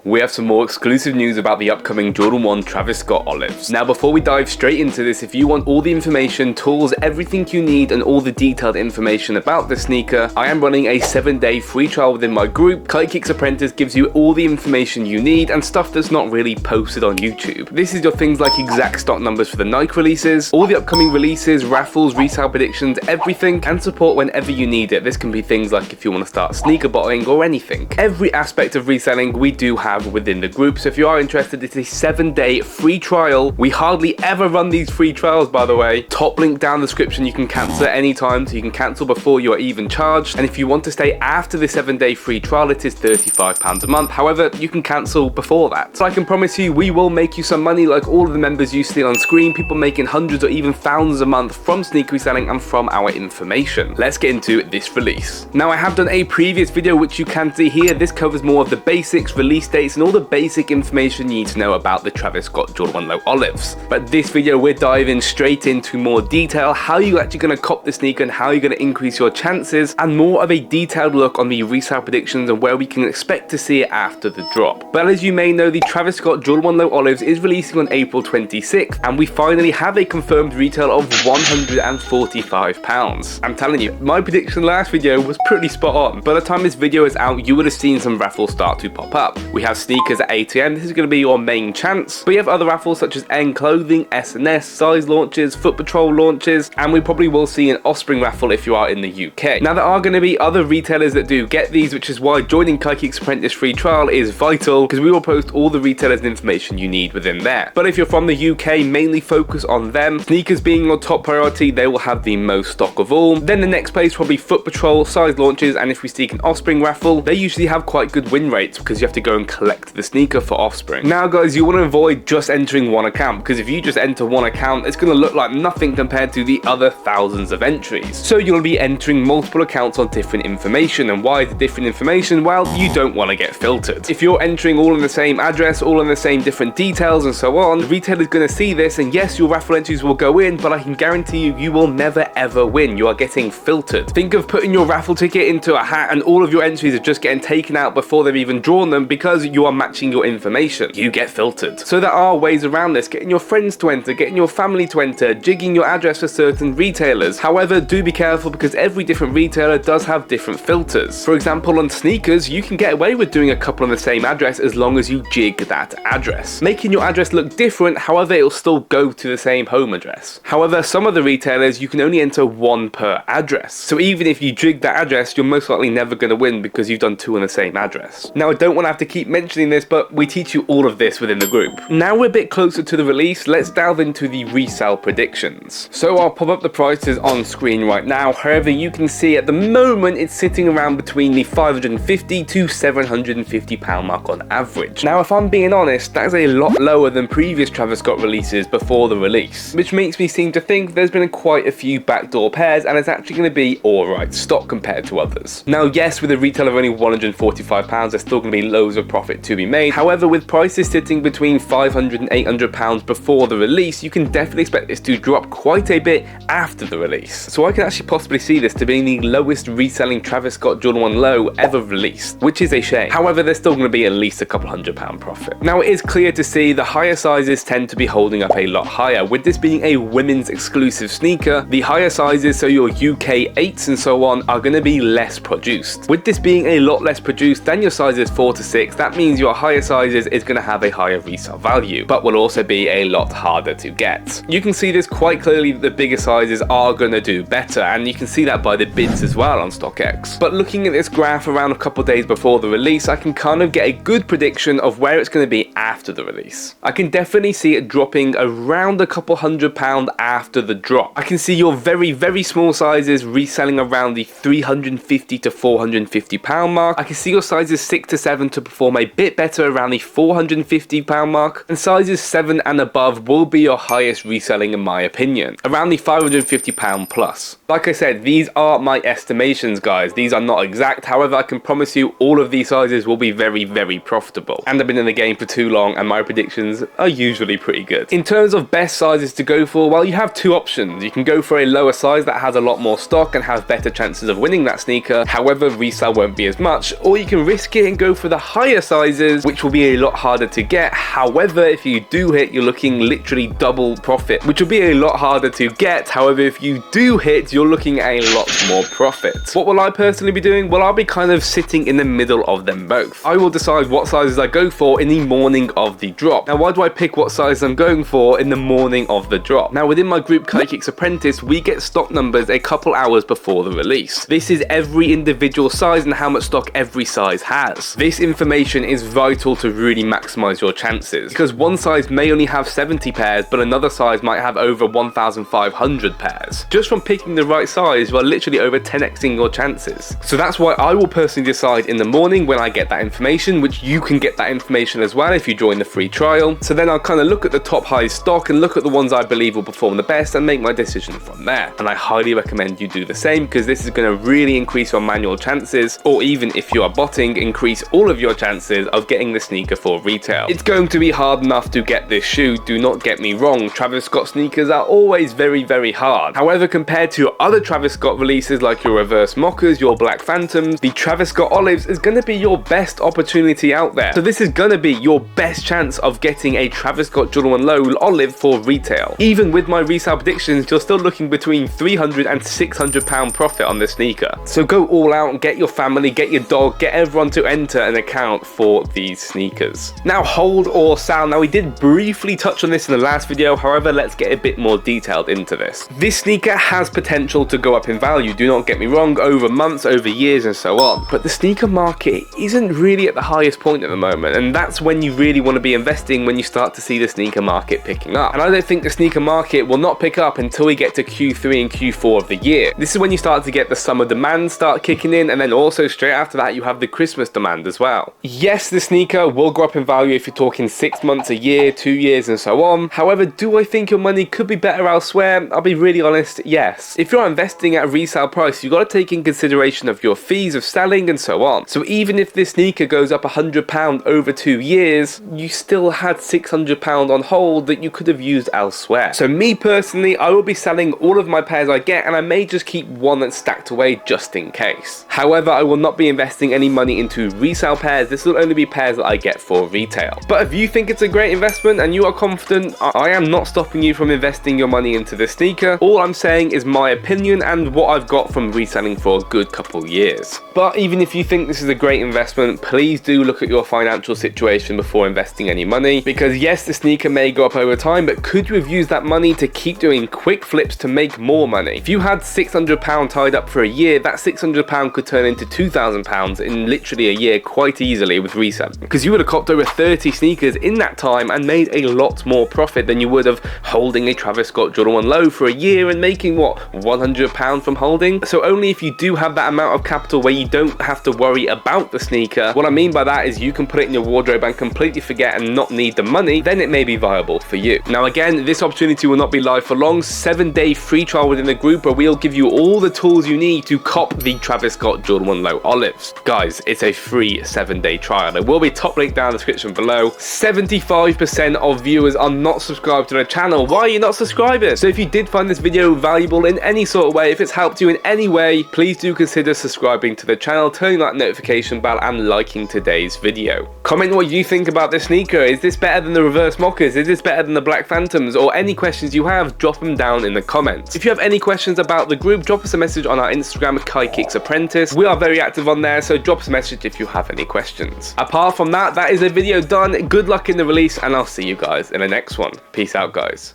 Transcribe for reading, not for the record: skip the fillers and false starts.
we have some more exclusive news about the upcoming Jordan 1 Travis Scott olives. Now, before we dive straight into this, if you want all the information, tools, everything you need, and all the detailed information about the sneaker, I am running a 7-day free trial within my group. KaiKicks Apprentice gives you all the information you need and stuff that's not really posted on YouTube. This is your things like exact stock numbers for the Nike releases, all the upcoming releases, raffles, resale predictions, everything, and support whenever you need it. This can be things like if you want to start sneaker botting or anything. Every aspect of reselling we do have within the group, so if you are interested, it's a 7-day free trial. We hardly ever run these free trials, by the way. Top link down the description, you can cancel at any time, so you can cancel before you are even charged. And if you want to stay after the 7-day free trial, it is £35 a month. However, you can cancel before that. So I can promise you, we will make you some money like all of the members you see on screen, people making hundreds or even thousands a month from sneaker reselling and from our information. Let's get into this release. Now, I have done a previous video which you can see here. This covers more of the basics, release dates, and all the basic information you need to know about the Travis Scott Jordan 1 Low Olives. But this video, we're diving straight into more detail, how you're actually going to cop the sneaker and how you're going to increase your chances, and more of a detailed look on the resale predictions and where we can expect to see it after the drop. But as you may know, the Travis Scott Jordan 1 Low Olives is releasing on April 26th, and we finally have a confirmed retail of £145. I'm telling you, my prediction last video was pretty spot on. By the time this video is out, you would have seen some raffles start to pop up. We have sneakers at 8 AM, this is going to be your main chance, but you have other raffles such as N clothing, S&S, size launches, Foot Patrol launches, and we probably will see an Offspring raffle if you are in the UK. Now, there are going to be other retailers that do get these, which is why joining KaiKicks Apprentice free trial is vital, because we will post all the retailers and information you need within there. But if you're from the UK, mainly focus on them. Sneakers being your top priority, they will have the most stock of all. Then the next place, probably Foot Patrol, size launches, and if we seek an Offspring raffle, they usually have quite good win rates because you have to go and collect the sneaker for Offspring. Now guys, you want to avoid just entering one account, because if you just enter one account, it's going to look like nothing compared to the other thousands of entries. So you'll be entering multiple accounts on different information. And why the different information? Well, you don't want to get filtered. If you're entering all in the same address, all in the same different details and so on, the retailer's going to see this, and yes, your raffle entries will go in, but I can guarantee you, you will never ever win. You are getting filtered. Think of putting your raffle ticket into a hat and all of your entries are just getting taken out before they've even drawn them because you are matching your information. You get filtered. So there are ways around this, getting your friends to enter, getting your family to enter, jigging your address for certain retailers. However, do be careful because every different retailer does have different filters. For example, on sneakers, you can get away with doing a couple on the same address as long as you jig that address, making your address look different. However, it will still go to the same home address. However, some of the retailers, you can only enter one per address. So even if you jig that address, you're most likely never going to win because you've done two on the same address. Now, I don't want to have to keep mentioning this, but we teach you all of this within the group. Now we're a bit closer to the release, let's delve into the resale predictions. So I'll pop up the prices on screen right now. However, you can see at the moment it's sitting around between the £550 to £750 mark on average. Now, if I'm being honest, that is a lot lower than previous Travis Scott releases before the release, which makes me seem to think there's been quite a few backdoor pairs and it's actually going to be alright stock compared to others. Now, yes, with a retail of only £145, there's still going to be loads of profit to be made. However, with prices sitting between £500 and £800 before the release, you can definitely expect this to drop quite a bit after the release. So I can actually possibly see this to being the lowest reselling Travis Scott Jordan 1 Low ever released, which is a shame. However, there's still going to be at least a couple £100 profit. Now, it is clear to see the higher sizes tend to be holding up a lot higher. With this being a women's exclusive sneaker, the higher sizes, so your UK 8s and so on, are going to be less produced. With this being a lot less produced than your sizes 4 to 6, that means your higher sizes is going to have a higher resale value, but will also be a lot harder to get. You can see this quite clearly that the bigger sizes are going to do better, and you can see that by the bids as well on StockX. But looking at this graph around a couple days before the release, I can kind of get a good prediction of where it's going to be after the release. I can definitely see it dropping around a couple £100 after the drop. I can see your very, very small sizes reselling around the £350 to £450 mark. I can see your sizes 6 to 7 to perform a bit better around the £450 mark, and sizes 7 and above will be your highest reselling in my opinion, around the £550 plus. Like I said, these are my estimations, guys. These are not exact. However, I can promise you all of these sizes will be very, very profitable. And I've been in the game for too long, and my predictions are usually pretty good. In terms of best sizes to go for, well, you have two options. You can go for a lower size that has a lot more stock and has better chances of winning that sneaker. However, resale won't be as much. Or you can risk it and go for the higher sizes, which will be a lot harder to get. However, if you do hit, you're looking literally double profit, which will be a lot harder to get. However, if you do hit, you're looking at a lot more profit. What will I personally be doing? Well, I'll be kind of sitting in the middle of them both. I will decide what sizes I go for in the morning of the drop. Now, why do I pick what size I'm going for in the morning of the drop? Now, within my group KaiKicks Apprentice, we get stock numbers a couple hours before the release. This is every individual size and how much stock every size has. This information is vital to really maximize your chances, because one size may only have 70 pairs, but another size might have over 1,500 pairs. Just from picking the right size, you are literally over 10xing your chances. So that's why I will personally decide in the morning when I get that information, which you can get that information as well if you join the free trial. So then I'll kind of look at the top high stock and look at the ones I believe will perform the best and make my decision from there. And I highly recommend you do the same, because this is going to really increase your manual chances, or even if you are botting, increase all of your chances of getting the sneaker for retail. It's going to be hard enough to get this shoe, do not get me wrong. Travis Scott sneakers are always very, very hard. However, compared to other Travis Scott releases like your reverse mockers, your black phantoms, the Travis Scott olives is going to be your best opportunity out there. So this is going to be your best chance of getting a Travis Scott Jordan 1 Low olive for retail. Even with my resale predictions, you're still looking between £300 and £600 profit on this sneaker. So go all out and get your family, get your dog, get everyone to enter an account for these sneakers. Now, hold or sell. Now, we did briefly touch on this in the last video. However, let's get a bit more detailed into this. This sneaker has potential to go up in value, do not get me wrong, over months, over years and so on. But the sneaker market isn't really at the highest point at the moment, and that's when you really want to be investing, when you start to see the sneaker market picking up. And I don't think the sneaker market will not pick up until we get to Q3 and Q4 of the year. This is when you start to get the summer demand start kicking in, and then also straight after that you have the Christmas demand as well. Yes, the sneaker will go up in value if you're talking 6 months, a year, 2 years and so on. However, do I think your money could be better elsewhere? I'll be really honest, yes. If you're investing at a resale price, you've got to take in consideration of your fees of selling and so on. So even if this sneaker goes up £100 over 2 years, you still had £600 on hold that you could have used elsewhere. So me personally, I will be selling all of my pairs I get, and I may just keep one that's stacked away just in case. However, I will not be investing any money into resale pairs. This will only be pairs that I get for retail. But if you think it's a great investment and you are confident, I am not stopping you from investing your money into this sneaker. All I'm saying is my opinion and what I've got from reselling for a good couple years. But even if you think this is a great investment, please do look at your financial situation before investing any money, because yes, the sneaker may go up over time, but could you have used that money to keep doing quick flips to make more money? If you had £600 tied up for a year, that £600 could turn into £2,000 in literally a year quite easily with reselling, because you would have copped over 30 sneakers in that time and made a lot more profit than you would have holding a Travis Scott Jordan 1 Low for a year and making what, £100 from holding? So only if you do have that amount of capital where you don't have to worry about the sneaker, what I mean by that is you can put it in your wardrobe and completely forget and not need the money, then it may be viable for you. Now again, this opportunity will not be live for long. 7-day free trial within the group where we'll give you all the tools you need to cop the Travis Scott Jordan 1 Low olives. Guys, it's a free 7-day trial. There will be top link down in the description below. 75% of viewers are not subscribed to the channel. Why are you not subscribing? So if you did find this video valuable in any sort of way, if it's helped you in any way, please do consider subscribing to the channel, turning that notification bell and liking today's video. Comment what you think about this sneaker. Is this better than the reverse mockers? Is this better than the black phantoms? Or any questions you have, drop them down in the comments. If you have any questions about the group, drop us a message on our Instagram, KaiKicks Apprentice. We are very active on there, so drop us a message if you have any questions. Apart from that, that is a video done. Good luck in the release, and I'll see you guys in the next one. Peace out, guys.